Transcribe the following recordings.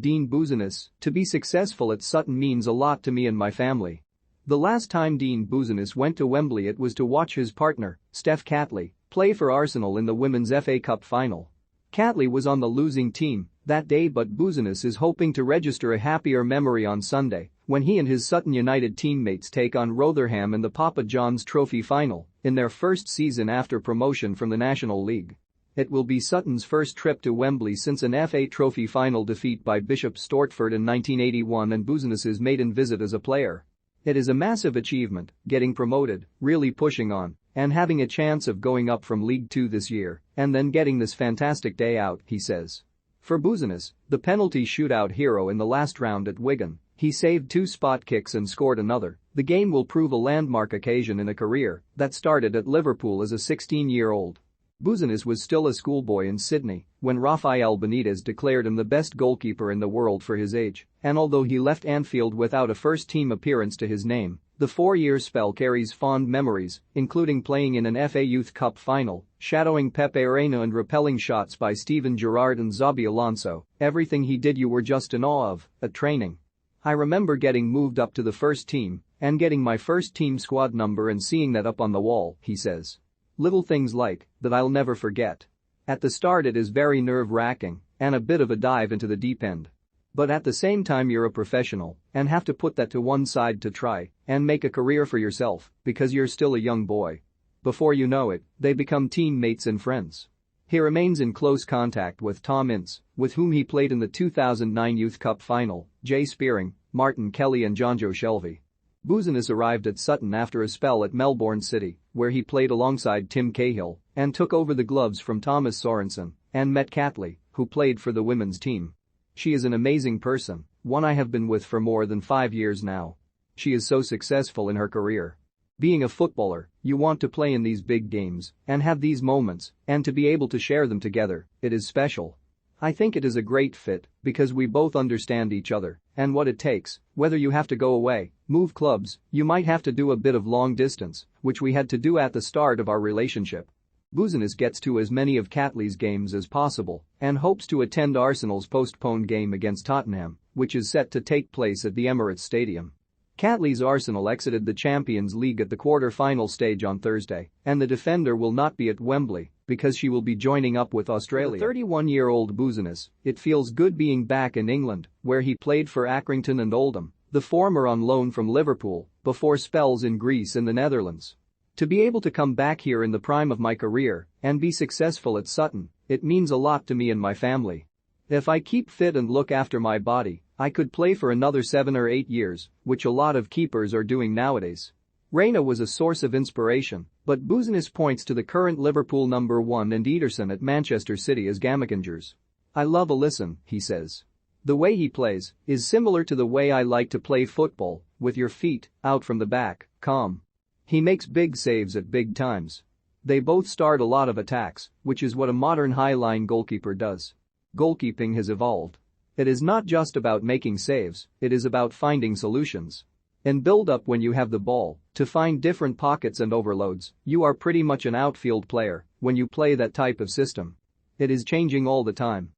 Dean Bouzanis, to be successful at Sutton means a lot to me and my family. The last time Dean Bouzanis went to Wembley it was to watch his partner, Steph Catley, play for Arsenal in the Women's FA Cup final. Catley was on the losing team that day but Bouzanis is hoping to register a happier memory on Sunday when he and his Sutton United teammates take on Rotherham in the Papa John's Trophy final in their first season after promotion from the National League. It will be Sutton's first trip to Wembley since an FA Trophy final defeat by Bishop Stortford in 1981 and Bouzanis's maiden visit as a player. It is a massive achievement, getting promoted, really pushing on, and having a chance of going up from League Two this year, and then getting this fantastic day out, he says. For Bouzanis, the penalty shootout hero in the last round at Wigan, he saved 2 spot kicks and scored another. The game will prove a landmark occasion in a career that started at Liverpool as a 16-year-old. Bouzanis was still a schoolboy in Sydney when Rafael Benitez declared him the best goalkeeper in the world for his age, and although he left Anfield without a first-team appearance to his name, the 4-year spell carries fond memories, including playing in an FA Youth Cup final, shadowing Pepe Reina and repelling shots by Steven Gerrard and Xabi Alonso. Everything he did you were just in awe of at training. I remember getting moved up to the first team and getting my first team squad number and seeing that up on the wall, he says. Little things like that I'll never forget. At the start it is very nerve-wracking and a bit of a dive into the deep end. But at the same time you're a professional and have to put that to one side to try and make a career for yourself because you're still a young boy. Before you know it, they become teammates and friends. He remains in close contact with Tom Ince, with whom he played in the 2009 Youth Cup final, Jay Spearing, Martin Kelly and Jonjo Shelvey. Bouzanis arrived at Sutton after a spell at Melbourne City, where he played alongside Tim Cahill and took over the gloves from Thomas Sorensen and met Catley, who played for the women's team. She is an amazing person, one I have been with for more than 5 years now. She is so successful in her career. Being a footballer, you want to play in these big games and have these moments and to be able to share them together, it is special. I think it is a great fit because we both understand each other and what it takes, whether you have to go away, move clubs, you might have to do a bit of long distance, which we had to do at the start of our relationship. Bouzanis gets to as many of Catley's games as possible and hopes to attend Arsenal's postponed game against Tottenham, which is set to take place at the Emirates Stadium. Catley's Arsenal exited the Champions League at the quarter-final stage on Thursday, and the defender will not be at Wembley because she will be joining up with Australia. For the 31-year-old Bouzanis, it feels good being back in England, where he played for Accrington and Oldham, the former on loan from Liverpool, before spells in Greece and the Netherlands. To be able to come back here in the prime of my career and be successful at Sutton, it means a lot to me and my family. If I keep fit and look after my body, I could play for another 7 or 8 years, which a lot of keepers are doing nowadays. Reina was a source of inspiration, but Bouzanis points to the current Liverpool number 1 and Ederson at Manchester City as Gammakingers. I love Alisson, he says. The way he plays is similar to the way I like to play football, with your feet out from the back, calm. He makes big saves at big times. They both start a lot of attacks, which is what a modern high-line goalkeeper does. Goalkeeping has evolved. It is not just about making saves, it is about finding solutions. In build-up when you have the ball, to find different pockets and overloads, you are pretty much an outfield player when you play that type of system. It is changing all the time.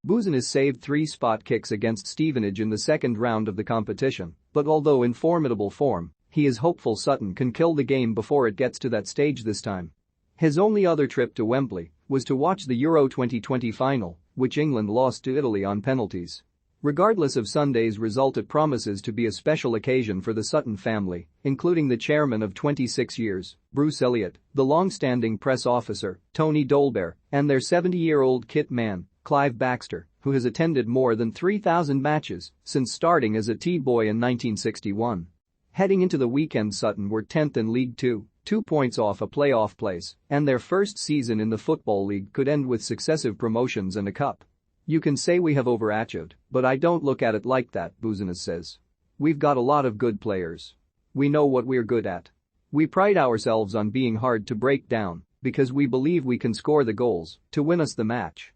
Bouzanis saved 3 spot kicks against Stevenage in the second round of the competition, but although in formidable form, he is hopeful Sutton can kill the game before it gets to that stage this time. His only other trip to Wembley was to watch the Euro 2020 final, which England lost to Italy on penalties. Regardless of Sunday's result, it promises to be a special occasion for the Sutton family, including the chairman of 26 years, Bruce Elliott, the long-standing press officer, Tony Dolbear, and their 70-year-old kit man, Clive Baxter, who has attended more than 3,000 matches since starting as a T-boy in 1961. Heading into the weekend, Sutton were 10th in League Two, 2 points off a playoff place, and their first season in the Football League could end with successive promotions and a cup. You can say we have overachieved, but I don't look at it like that, Bouzanis says. We've got a lot of good players. We know what we're good at. We pride ourselves on being hard to break down because we believe we can score the goals to win us the match.